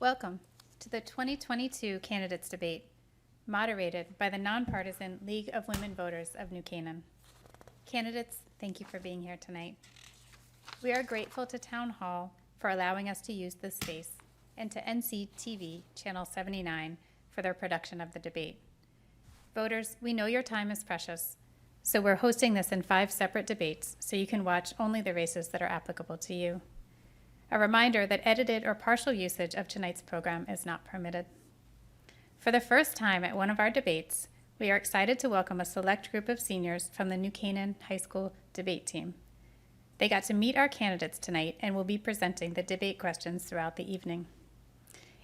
Welcome to the 2022 Candidates Debate, moderated by the nonpartisan League of Women Voters of New Canaan. Candidates, thank you for being here tonight. We are grateful to Town Hall for allowing us to use this space and to NCTV Channel 79 for their production of the debate. Voters, we know your time is precious, so we're hosting this in 5 separate debates so you can watch only the races that are applicable to you. A reminder that edited or partial usage of tonight's program is not permitted. For the first time at one of our debates, we are excited to welcome a select group of seniors from the New Canaan High School debate team. They got to meet our candidates tonight and will be presenting the debate questions throughout the evening.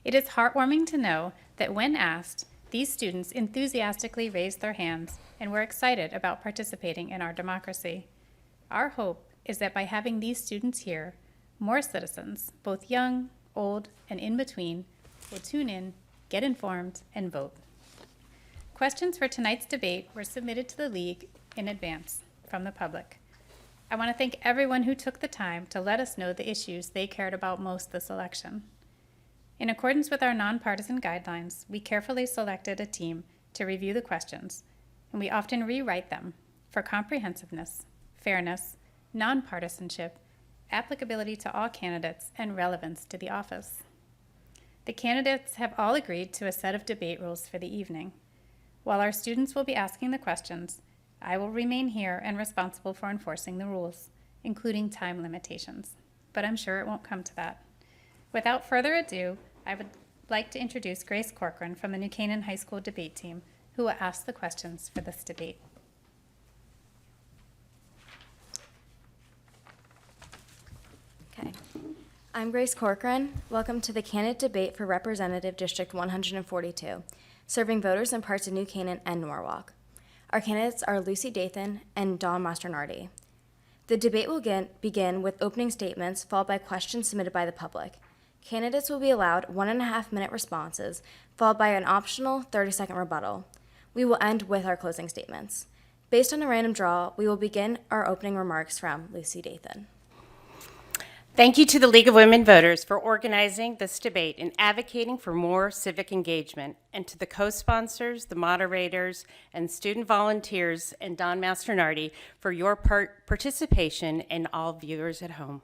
It is heartwarming to know that when asked, these students enthusiastically raised their hands and were excited about participating in our democracy. Our hope is that by having these students here, more citizens, both young, old, and in between, will tune in, get informed, and vote. Questions for tonight's debate were submitted to the League in advance from the public. I want to thank everyone who took the time to let us know the issues they cared about most this election. In accordance with our nonpartisan guidelines, we carefully selected a team to review the questions, and we often rewrite them for comprehensiveness, fairness, nonpartisanship, applicability to all candidates, and relevance to the office. The candidates have all agreed to a set of debate rules for the evening. While our students will be asking the questions, I will remain here and responsible for enforcing the rules, including time limitations. But I'm sure it won't come to that. Without further ado, I would like to introduce Grace Corcoran from the New Canaan High School debate team, who will ask the questions for this debate. Okay. I'm Grace Corcoran. Welcome to the candidate debate for Representative District 142, serving voters in parts of New Canaan and Norwalk. Our candidates are Lucy Dathan and Mastronardi. The debate will begin with opening statements, followed by questions submitted by the public. Candidates will be allowed 1.5-minute responses, followed by an optional 30-second rebuttal. We will end with our closing statements. Based on a random draw, we will begin our opening remarks from Lucy Dathan. Thank you to the League of Women Voters for organizing this debate and advocating for more civic engagement, and to the co-sponsors, the moderators, and student volunteers, and Don Mastronardi for your participation, and all viewers at home.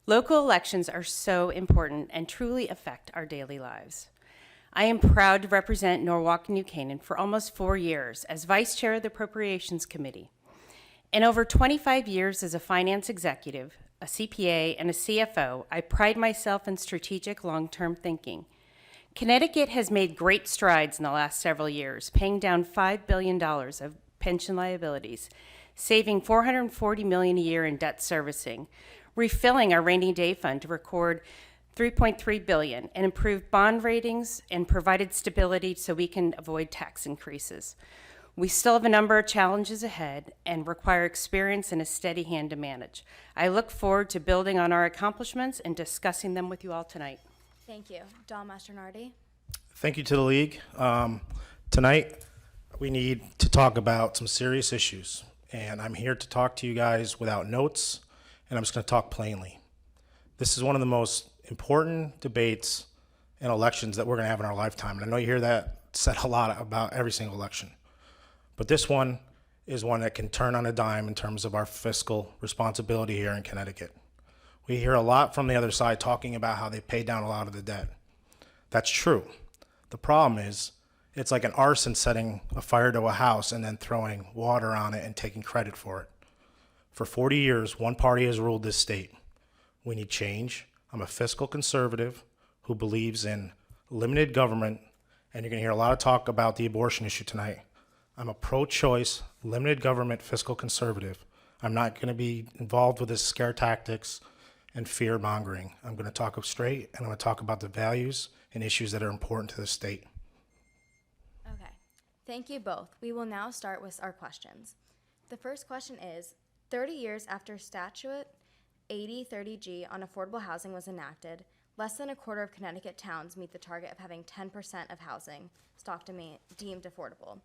Local elections are so important and truly affect our daily lives. I am proud to represent Norwalk and New Canaan for almost 4 years as Vice Chair of the Appropriations Committee. In over 25 years as a finance executive, a CPA, and a CFO, I pride myself in strategic long-term thinking. Connecticut has made great strides in the last several years, paying down $5 billion of pension liabilities, saving $440 million a year in debt servicing, refilling our rainy day fund to record $3.3 billion, and improved bond ratings and provided stability so we can avoid tax increases. We still have a number of challenges ahead and require experience and a steady hand to manage. I look forward to building on our accomplishments and discussing them with you all tonight. Thank you. Don Mastronardi. Thank you to the League. Tonight, we need to talk about some serious issues, and I'm here to talk to you guys without notes, and I'm just going to talk plainly. This is one of the most important debates and elections that we're going to have in our lifetime, and I know you hear that said a lot about every single election. But this one is one that can turn on a dime in terms of our fiscal responsibility here in Connecticut. We hear a lot from the other side talking about how they paid down a lot of the debt. That's true. The problem is, it's like an arson setting a fire to a house and then throwing water on it and taking credit for it. For 40 years, one party has ruled this state. We need change. I'm a fiscal conservative who believes in limited government, and you're going to hear a lot of talk about the abortion issue tonight. I'm a pro-choice, limited government fiscal conservative. I'm not going to be involved with this scare tactics and fear mongering. I'm going to talk up straight, and I'm going to talk about the values and issues that are important to the state. Okay. Thank you both. We will now start with our questions. The first question is, 30 years after Statute 8030G on affordable housing was enacted, less than a quarter of Connecticut towns meet the target of having 10% of housing stock deemed affordable.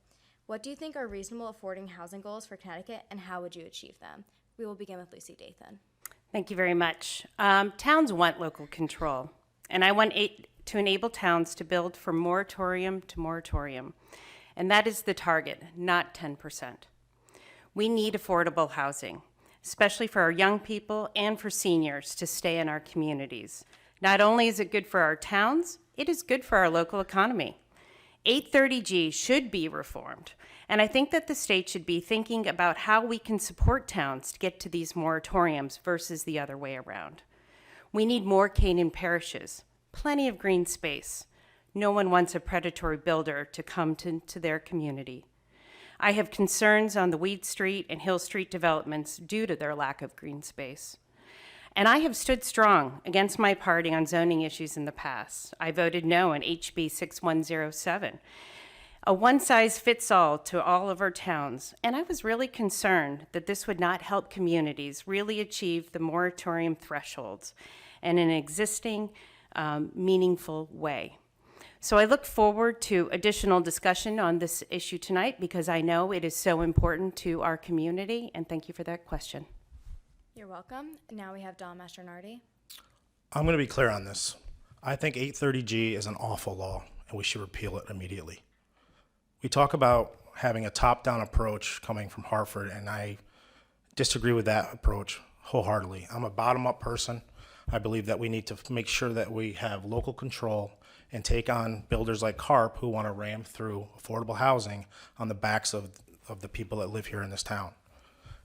What do you think are reasonable affording housing goals for Connecticut, and how would you achieve them? We will begin with Lucy Dathan. Thank you very much. Towns want local control, and I want to enable towns to build from moratorium to moratorium. And that is the target, not 10%. We need affordable housing, especially for our young people and for seniors to stay in our communities. Not only is it good for our towns, it is good for our local economy. 830G should be reformed, and I think that the state should be thinking about how we can support towns to get to these moratoriums versus the other way around. We need more Canaan parishes, plenty of green space. No one wants a predatory builder to come to their community. I have concerns on the Weed Street and Hill Street developments due to their lack of green space. And I have stood strong against my party on zoning issues in the past. I voted no on HB 6107, a one-size-fits-all to all of our towns. And I was really concerned that this would not help communities really achieve the moratorium thresholds in an existing, meaningful way. So I look forward to additional discussion on this issue tonight because I know it is so important to our community, and thank you for that question. You're welcome. Now we have Don Mastronardi. I'm going to be clear on this. I think 830G is an awful law, and we should repeal it immediately. We talk about having a top-down approach coming from Hartford, and I disagree with that approach wholeheartedly. I'm a bottom-up person. I believe that we need to make sure that we have local control and take on builders like Harp who want to ram through affordable housing on the backs of the people that live here in this town.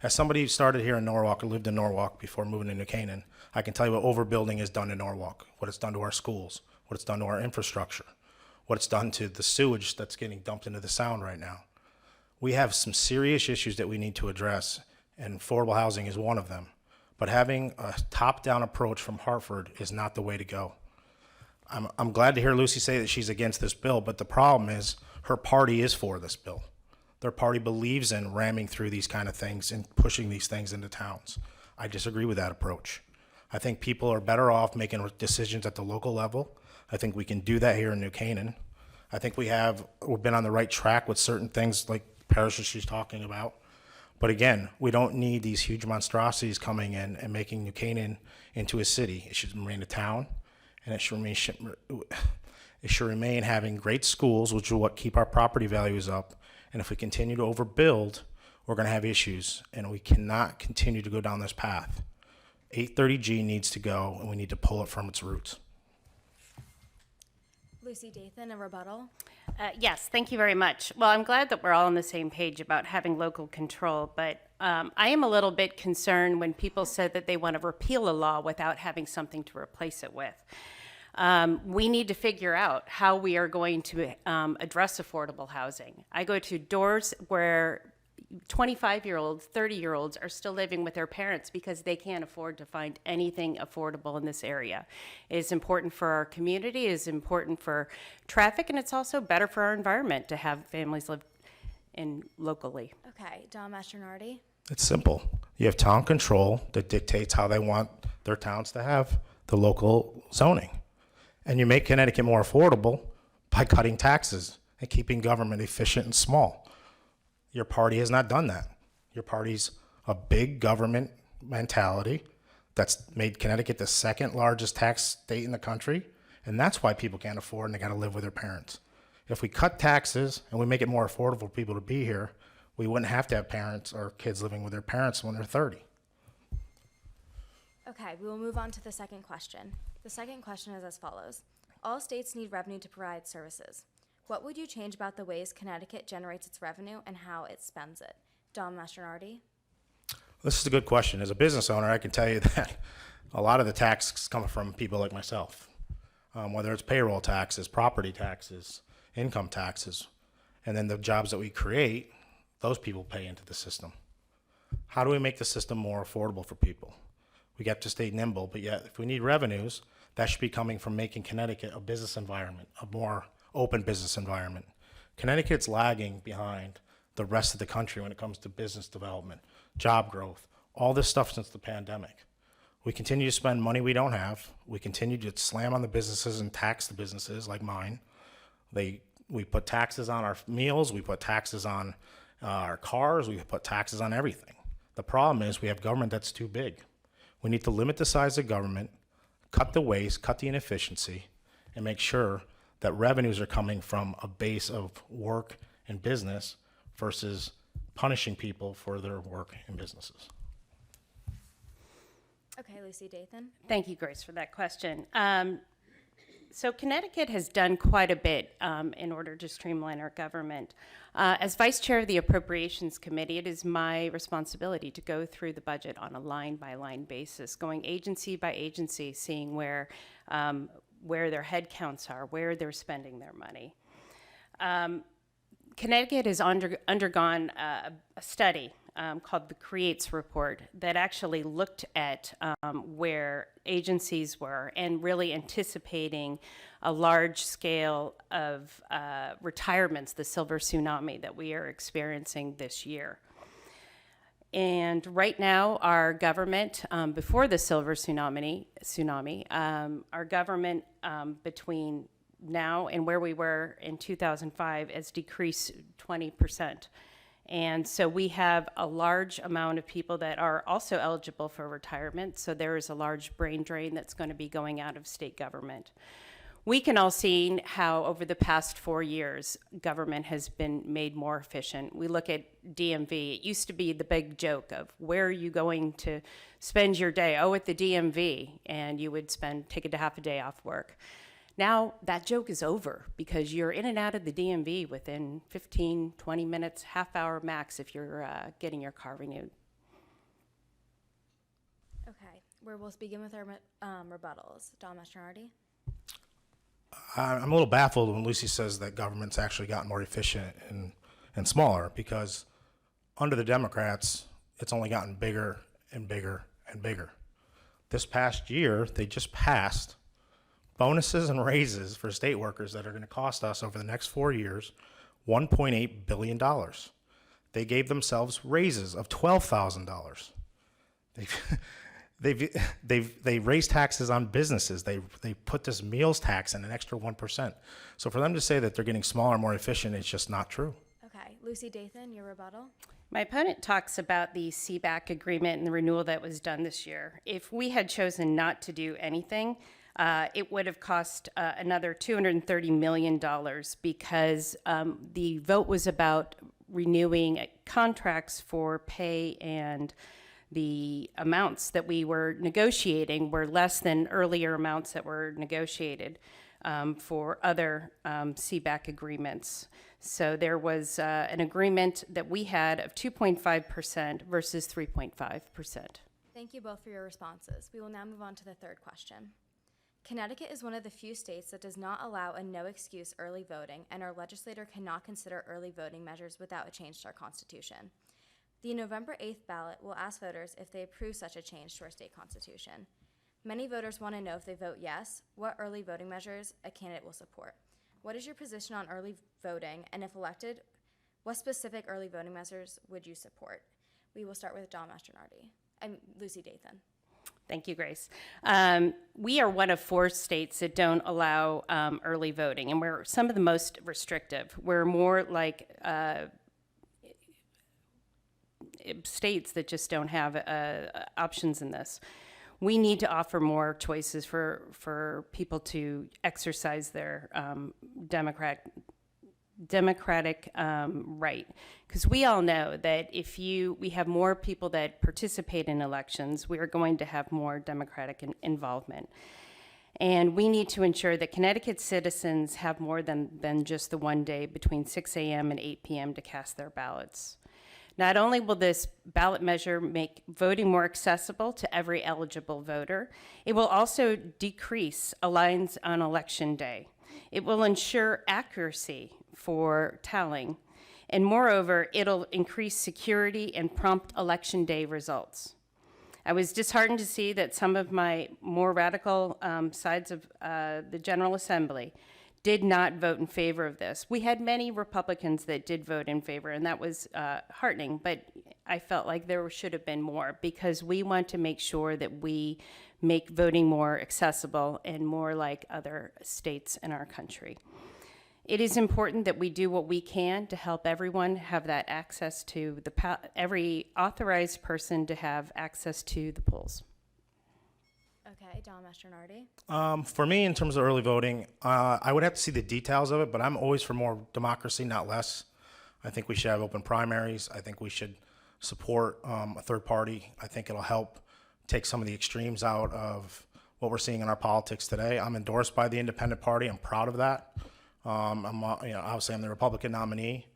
As somebody who started here in Norwalk or lived in Norwalk before moving to New Canaan, I can tell you what overbuilding has done in Norwalk, what it's done to our schools, what it's done to our infrastructure, what it's done to the sewage that's getting dumped into the Sound right now. We have some serious issues that we need to address, and affordable housing is one of them. But having a top-down approach from Hartford is not the way to go. I'm glad to hear Lucy say that she's against this bill, but the problem is her party is for this bill. Their party believes in ramming through these kind of things and pushing these things into towns. I disagree with that approach. I think people are better off making decisions at the local level. I think we can do that here in New Canaan. I think we've been on the right track with certain things like parishes she's talking about. But again, we don't need these huge monstrosities coming in and making New Canaan into a city. It should remain a town, and it should remain having great schools, which are what keep our property values up. And if we continue to overbuild, we're going to have issues, and we cannot continue to go down this path. 830G needs to go, and we need to pull it from its roots. Lucy Dathan, a rebuttal. Yes, thank you very much. Well, I'm glad that we're all on the same page about having local control, but I am a little bit concerned when people said that they want to repeal a law without having something to replace it with. We need to figure out how we are going to address affordable housing. I go to doors where 25-year-olds, 30-year-olds are still living with their parents because they can't afford to find anything affordable in this area. It is important for our community, it is important for traffic, and it's also better for our environment to have families live in locally. Okay, Don Mastronardi. It's simple. You have town control that dictates how they want their towns to have the local zoning. And you make Connecticut more affordable by cutting taxes and keeping government efficient and small. Your party has not done that. Your party's a big government mentality that's made Connecticut the second largest tax state in the country, and that's why people can't afford and they gotta live with their parents. If we cut taxes and we make it more affordable for people to be here, we wouldn't have to have parents or kids living with their parents when they're 30. Okay, we will move on to the second question. The second question is as follows. All states need revenue to provide services. What would you change about the ways Connecticut generates its revenue and how it spends it? Don Mastronardi. This is a good question. As a business owner, I can tell you that a lot of the taxes come from people like myself, whether it's payroll taxes, property taxes, income taxes, and then the jobs that we create, those people pay into the system. How do we make the system more affordable for people? We have to stay nimble, but yet if we need revenues, that should be coming from making Connecticut a business environment, a more open business environment. Connecticut's lagging behind the rest of the country when it comes to business development, job growth, all this stuff since the pandemic. We continue to spend money we don't have. We continue to slam on the businesses and tax the businesses like mine. We put taxes on our meals, we put taxes on our cars, we put taxes on everything. The problem is we have government that's too big. We need to limit the size of government, cut the waste, cut the inefficiency, and make sure that revenues are coming from a base of work and business versus punishing people for their work and businesses. Okay, Lucy Dathan. Thank you, Grace, for that question. So Connecticut has done quite a bit in order to streamline our government. As Vice Chair of the Appropriations Committee, it is my responsibility to go through the budget on a line-by-line basis, going agency by agency, seeing where their head counts are, where they're spending their money. Connecticut has undergone a study called the CREATES report that actually looked at where agencies were and really anticipating a large scale of retirements, the silver tsunami that we are experiencing this year. And right now, our government, before the silver tsunami, our government between now and where we were in 2005 has decreased 20%. And so we have a large amount of people that are also eligible for retirement. So there is a large brain drain that's going to be going out of state government. We can all see how over the past 4 years, government has been made more efficient. We look at DMV. It used to be the big joke of where are you going to spend your day? Oh, at the DMV. And you would take a half a day off work. Now that joke is over because you're in and out of the DMV within 15, 20 minutes, half hour max if you're getting your car renewed. Okay, where we'll begin with our rebuttals. Don Mastronardi. I'm a little baffled when Lucy says that government's actually gotten more efficient and smaller, because under the Democrats, it's only gotten bigger and bigger and bigger. This past year, they just passed bonuses and raises for state workers that are going to cost us over the next 4 years $1.8 billion. They gave themselves raises of $12,000. They raised taxes on businesses. They put this meals tax in an extra 1%. So for them to say that they're getting smaller, more efficient, it's just not true. Okay, Lucy Dathan, your rebuttal. My opponent talks about the CBAC agreement and the renewal that was done this year. If we had chosen not to do anything, it would have cost another $230 million because the vote was about renewing contracts for pay, and the amounts that we were negotiating were less than earlier amounts that were negotiated for other CBAC agreements. So there was an agreement that we had of 2.5% versus 3.5%. Thank you both for your responses. We will now move on to the third question. Connecticut is one of the few states that does not allow a no-excuse early voting, and our legislator cannot consider early voting measures without a change to our Constitution. The November 8th ballot will ask voters if they approve such a change to our state constitution. Many voters want to know if they vote yes, what early voting measures a candidate will support. What is your position on early voting, and if elected, what specific early voting measures would you support? We will start with Don Mastronardi and Lucy Dathan. Thank you, Grace. We are one of 4 states that don't allow early voting, and we're some of the most restrictive. We're more like states that just don't have options in this. We need to offer more choices for people to exercise their democratic right, because we all know that if we have more people that participate in elections, we are going to have more democratic involvement. And we need to ensure that Connecticut citizens have more than just the one day between 6 a.m. and 8 p.m. to cast their ballots. Not only will this ballot measure make voting more accessible to every eligible voter, it will also decrease lines on election day. It will ensure accuracy for tallying, and moreover, it'll increase security and prompt election day results. I was disheartened to see that some of my more radical sides of the General Assembly did not vote in favor of this. We had many Republicans that did vote in favor, and that was heartening, but I felt like there should have been more, because we want to make sure that we make voting more accessible and more like other states in our country. It is important that we do what we can to help everyone have that access to every authorized person to have access to the polls. Okay, Okay, Don Mastronardi. For me, in terms of early voting, I would have to see the details of it, but I'm always for more democracy, not less. I think we should have open primaries. I think we should support a third party. I think it'll help take some of the extremes out of what we're seeing in our politics today. I'm endorsed by the Independent Party. I'm proud of that. Obviously I'm the Republican nominee.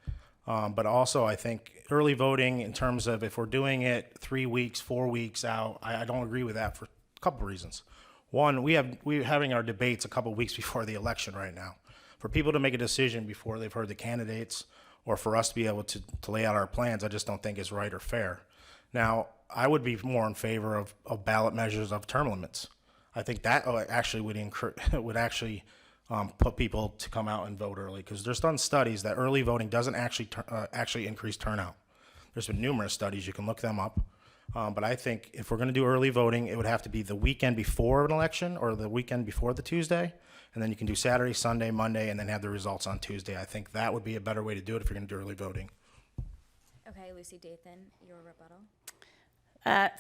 But also I think early voting in terms of if we're doing it 3 weeks, 4 weeks out, I don't agree with that for a couple of reasons. One, we're having our debates a couple of weeks before the election right now. For people to make a decision before they've heard the candidates or for us to be able to lay out our plans, I just don't think is right or fair. Now, I would be more in favor of ballot measures of term limits. I think that actually would actually put people to come out and vote early, because there's done studies that early voting doesn't actually increase turnout. There's been numerous studies, you can look them up. But I think if we're going to do early voting, it would have to be the weekend before an election or the weekend before the Tuesday, and then you can do Saturday, Sunday, Monday, and then have the results on Tuesday. I think that would be a better way to do it if you're going to do early voting. Okay, Lucy Dathan, your rebuttal.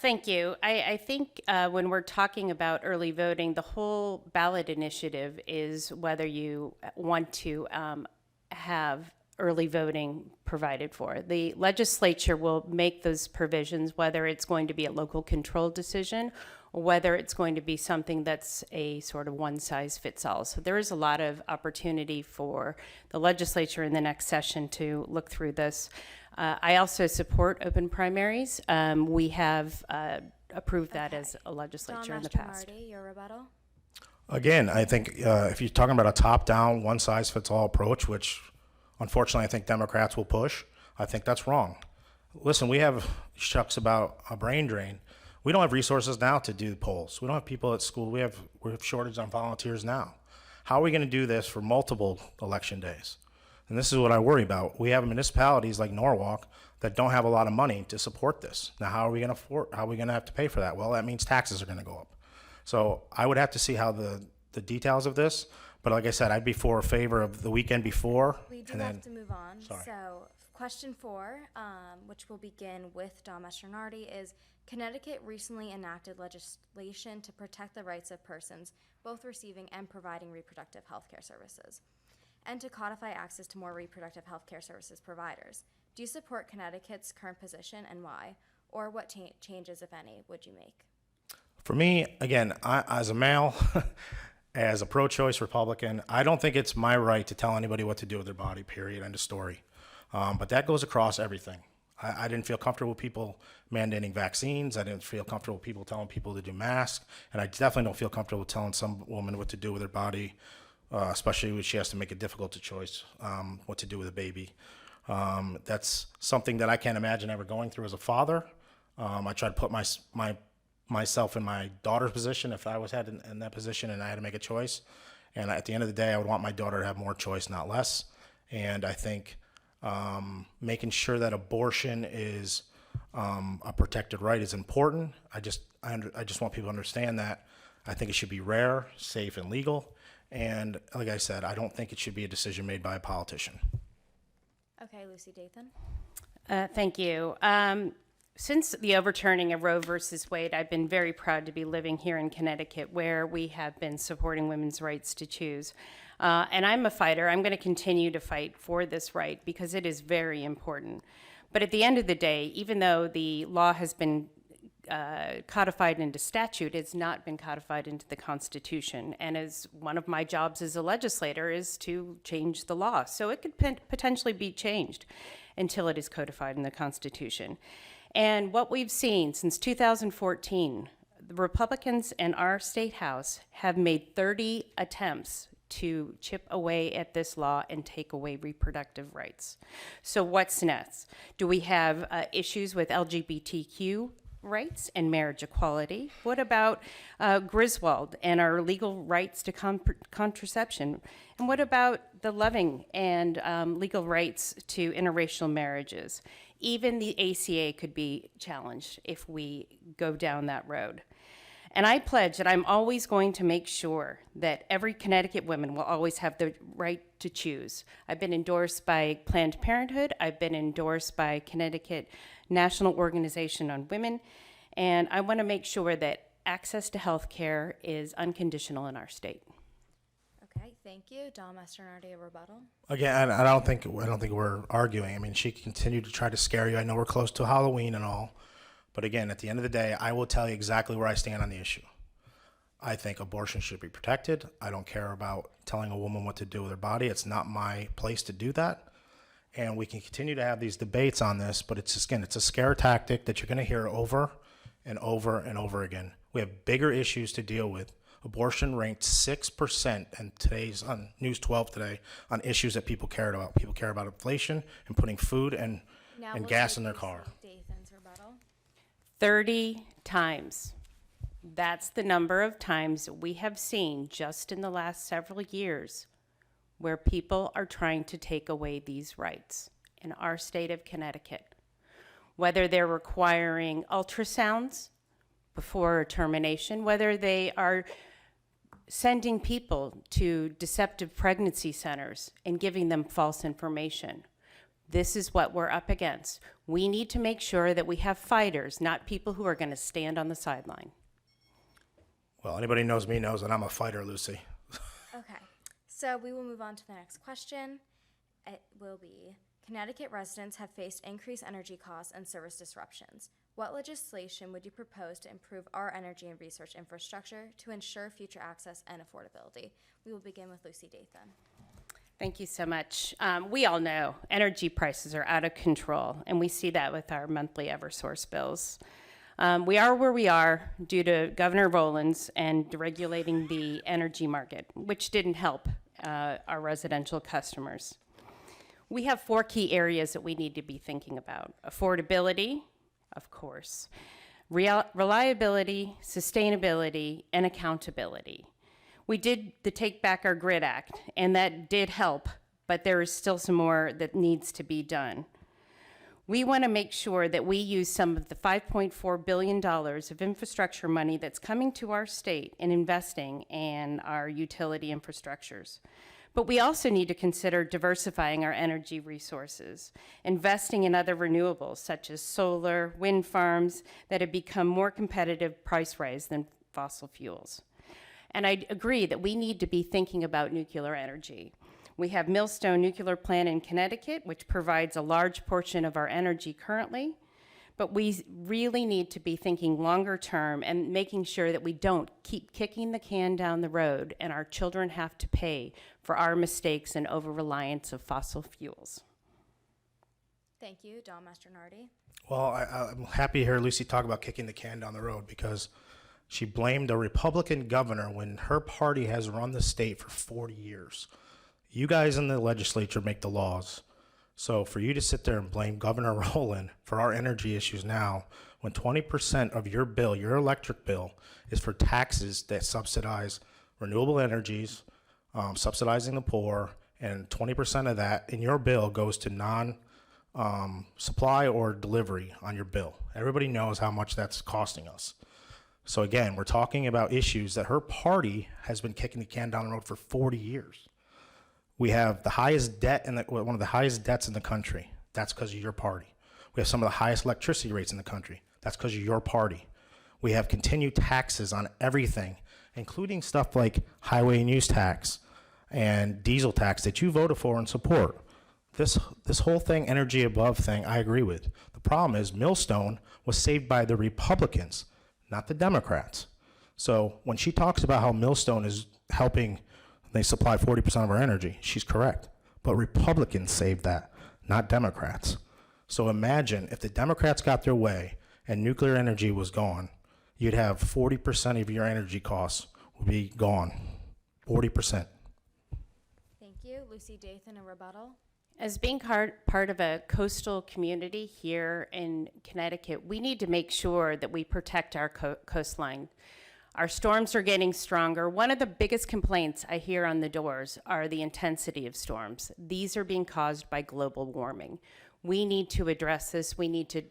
Thank you. I think when we're talking about early voting, the whole ballot initiative is whether you want to have early voting provided for. The legislature will make those provisions, whether it's going to be a local control decision or whether it's going to be something that's a sort of one-size-fits-all. So there is a lot of opportunity for the legislature in the next session to look through this. I also support open primaries. We have approved that as a legislature in the past. Don Mastronardi, your rebuttal. Again, I think if you're talking about a top-down, one-size-fits-all approach, which unfortunately I think Democrats will push, I think that's wrong. Listen, we have shucks about a brain drain. We don't have resources now to do polls. We don't have people at school. We have shortage on volunteers now. How are we going to do this for multiple election days? And this is what I worry about. We have municipalities like Norwalk that don't have a lot of money to support this. Now, how are we going to have to pay for that? Well, that means taxes are going to go up. So I would have to see how the details of this. But like I said, I'd be for a favor of the weekend before. We do and have then, to move on. Sorry. So, question 4, which will begin with Don Mastronardi, is Connecticut recently enacted legislation to protect the rights of persons both receiving and providing reproductive health care services, and to codify access to more reproductive health care services providers. Do you support Connecticut's current position and why? Or what changes, if any, would you make? For me, again, as a male, as a pro-choice Republican, I don't think it's my right to tell anybody what to do with their body, period, end of story. But that goes across everything. I didn't feel comfortable with people mandating vaccines. I didn't feel comfortable with people telling people to do masks. And I definitely don't feel comfortable with telling some woman what to do with her body, especially when she has to make a difficult choice, what to do with a baby. That's something that I can't imagine ever going through as a father. I try to put myself in my daughter's position if I was in that position and I had to make a choice. And at the end of the day, I would want my daughter to have more choice, not less. And I think making sure that abortion is a protected right is important. I just want people to understand that. I think it should be rare, safe, and legal. And like I said, I don't think it should be a decision made by a politician. Okay, Lucy Dathan. Thank you. Since the overturning of Roe versus Wade, I've been very proud to be living here in Connecticut, where we have been supporting women's rights to choose. And I'm a fighter. I'm going to continue to fight for this right because it is very important. But at the end of the day, even though the law has been codified into statute, it's not been codified into the Constitution. And as one of my jobs as a legislator is to change the law. So it could potentially be changed until it is codified in the Constitution. And what we've seen since 2014, the Republicans in our state house have made 30 attempts to chip away at this law and take away reproductive rights. So what's next? Do we have issues with LGBTQ rights and marriage equality? What about Griswold and our legal rights to contraception? And what about the loving and legal rights to interracial marriages? Even the ACA could be challenged if we go down that road. And I pledge that I'm always going to make sure that every Connecticut woman will always have the right to choose. I've been endorsed by Planned Parenthood. I've been endorsed by Connecticut National Organization on Women. And I want to make sure that access to health care is unconditional in our state. Okay, thank you. Dawn Mastronardi, a rebuttal. Again, I don't think we're arguing. I mean, she continued to try to scare you. I know we're close to Halloween and all, but again, at the end of the day, I will tell you exactly where I stand on the issue. I think abortion should be protected. I don't care about telling a woman what to do with her body. It's not my place to do that. And we can continue to have these debates on this, but it's a scare tactic that you're going to hear over and over and over again. We have bigger issues to deal with. Abortion ranked 6% in today's on News 12 today on issues that people cared about. People care about inflation and putting food and gas in their car. Dathan's rebuttal. 30 times. That's the number of times we have seen just in the last several years where people are trying to take away these rights in our state of Connecticut. Whether they're requiring ultrasounds before termination, whether they are sending people to deceptive pregnancy centers and giving them false information. This is what we're up against. We need to make sure that we have fighters, not people who are going to stand on the sideline. Well, anybody knows me knows that I'm a fighter, Lucy. Okay, so we will move on to the next question. It will be, Connecticut residents have faced increased energy costs and service disruptions. What legislation would you propose to improve our energy and research infrastructure to ensure future access and affordability? We will begin with Lucy Dathan. Thank you so much. We all know energy prices are out of control, and we see that with our monthly Eversource bills. We are where we are due to Governor Rowland's and deregulating the energy market, which didn't help our residential customers. We have 4 key areas that we need to be thinking about. Affordability, of course, reliability, sustainability, and accountability. We did the Take Back Our Grid Act, and that did help, but there is still some more that needs to be done. We want to make sure that we use some of the $5.4 billion of infrastructure money that's coming to our state in investing in our utility infrastructures. But we also need to consider diversifying our energy resources, investing in other renewables such as solar, wind farms that have become more competitive price-wise than fossil fuels. And I agree that we need to be thinking about nuclear energy. We have Millstone Nuclear Plant in Connecticut, which provides a large portion of our energy currently, but we really need to be thinking longer term and making sure that we don't keep kicking the can down the road and our children have to pay for our mistakes and over-reliance of fossil fuels. Thank you. Dawn Mastronardi. Well, I'm happy to hear Lucy talk about kicking the can down the road because she blamed a Republican governor when her party has run the state for 40 years. You guys in the legislature make the laws. So for you to sit there and blame Governor Rowland for our energy issues now, when 20% of your bill, your electric bill, is for taxes that subsidize renewable energies, subsidizing the poor, and 20% of that in your bill goes to non-supply or delivery on your bill. Everybody knows how much that's costing us. So again, we're talking about issues that her party has been kicking the can down the road for 40 years. We have the highest debt one of the highest debts in the country. That's because of your party. We have some of the highest electricity rates in the country. That's because of your party. We have continued taxes on everything, including stuff like highway and use tax and diesel tax that you voted for and support. This whole thing, energy above thing, I agree with. The problem is Millstone was saved by the Republicans, not the Democrats. So when she talks about how Millstone is helping, they supply 40% of our energy, she's correct. But Republicans saved that, not Democrats. So imagine if the Democrats got their way and nuclear energy was gone, you'd have 40% of your energy costs would be gone. 40%. Thank you. Lucy Dathan, a rebuttal. As being part of a coastal community here in Connecticut, we need to make sure that we protect our coastline. Our storms are getting stronger. One of the biggest complaints I hear on the doors are the intensity of storms. These are being caused by global warming. We need to address this. We need to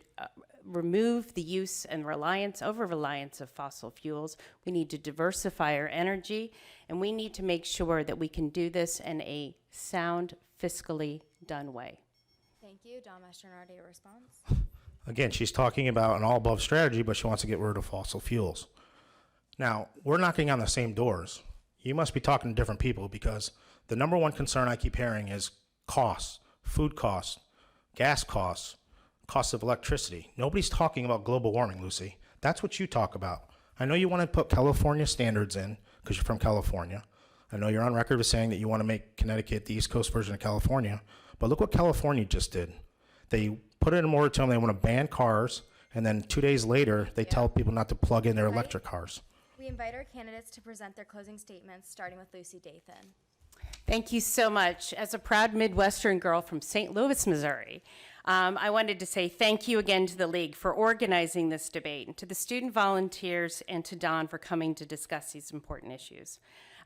remove the use and over-reliance of fossil fuels. We need to diversify our energy, and we need to make sure that we can do this in a sound, fiscally done way. Thank you. Dawn Mastronardi, a response. Again, she's talking about an all-above strategy, but she wants to get rid of fossil fuels. Now, we're knocking on the same doors. You must be talking to different people because the number one concern I keep hearing is costs, food costs, gas costs, costs of electricity. Nobody's talking about global warming, Lucy. That's what you talk about. I know you want to put California standards in because you're from California. I know you're on record with saying that you want to make Connecticut the East Coast version of California, but look what California just did. They put in a moratorium, they want to ban cars, and then 2 days later, they tell people not to plug in their electric cars. We invite our candidates to present their closing statements, starting with Lucy Dathan. Thank you so much. As a proud Midwestern girl from St. Louis, Missouri, I wanted to say thank you again to the League for organizing this debate, and to the student volunteers and to Don for coming to discuss these important issues.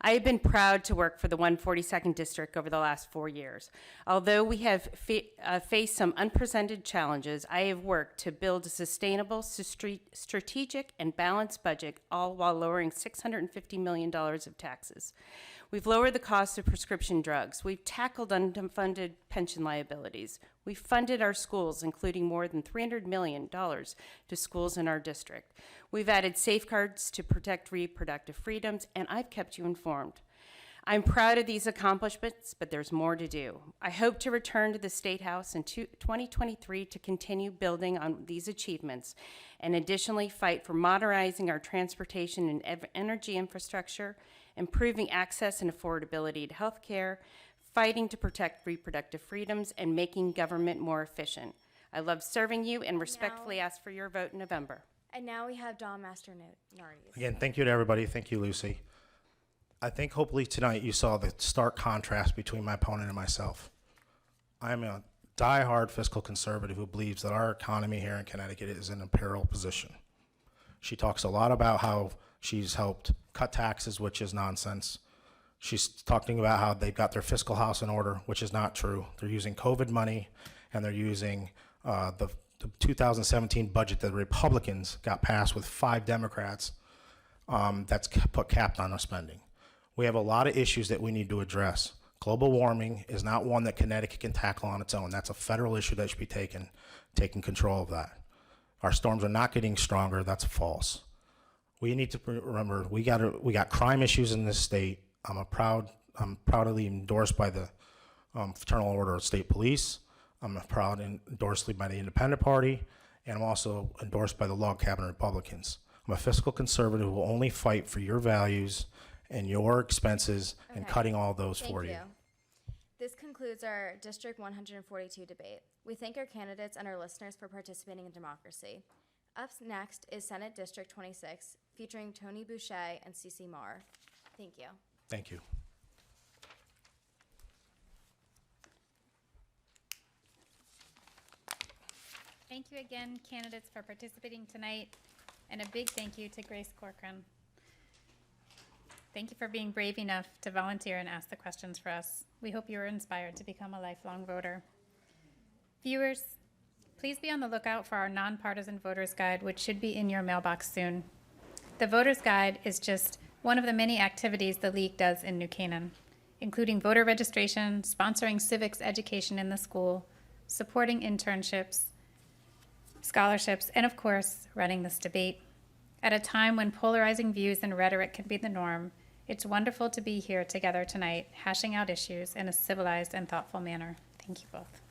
I have been proud to work for the 142nd District over the last 4 years. Although we have faced some unprecedented challenges, I have worked to build a sustainable, strategic, and balanced budget, all while lowering $650 million of taxes. We've lowered the cost of prescription drugs. We've tackled unfunded pension liabilities. We've funded our schools, including more than $300 million to schools in our district. We've added safeguards to protect reproductive freedoms, and I've kept you informed. I'm proud of these accomplishments, but there's more to do. I hope to return to the State House in 2023 to continue building on these achievements, and additionally fight for modernizing our transportation and energy infrastructure, improving access and affordability to health care, fighting to protect reproductive freedoms, and making government more efficient. I love serving you and respectfully ask for your vote in November. And now we have Don Mastronardi. Again, thank you to everybody. Thank you, Lucy. I think hopefully tonight you saw the stark contrast between my opponent and myself. I'm a diehard fiscal conservative who believes that our economy here in Connecticut is in a peril position. She talks a lot about how she's helped cut taxes, which is nonsense. She's talking about how they've got their fiscal house in order, which is not true. They're using COVID money, and they're using the 2017 budget that the Republicans got passed with 5 Democrats that's put capped on our spending. We have a lot of issues that we need to address. Global warming is not one that Connecticut can tackle on its own. That's a federal issue that should be taking control of that. Our storms are not getting stronger. That's false. We need to remember we got crime issues in this state. I'm proudly endorsed by the Fraternal Order of State Police. I'm proud endorsed by the Independent Party, and I'm also endorsed by the Log Cabin Republicans. I'm a fiscal conservative who will only fight for your values and your expenses and cutting all those for you. This concludes our District 142 debate. We thank our candidates and our listeners for participating in democracy. Up next is Senate District 26, featuring Tony Boucher and Cece Marr. Thank you. Thank you. Thank you again, candidates, for participating tonight, and a big thank you to Grace Corcoran. Thank you for being brave enough to volunteer and ask the questions for us. We hope you are inspired to become a lifelong voter. Viewers, please be on the lookout for our nonpartisan voters guide, which should be in your mailbox soon. The voters guide is just one of the many activities the League does in New Canaan, including voter registration, sponsoring civics education in the school, supporting internships, scholarships, and of course, running this debate. At a time when polarizing views and rhetoric can be the norm, it's wonderful to be here together tonight, hashing out issues in a civilized and thoughtful manner. Thank you both.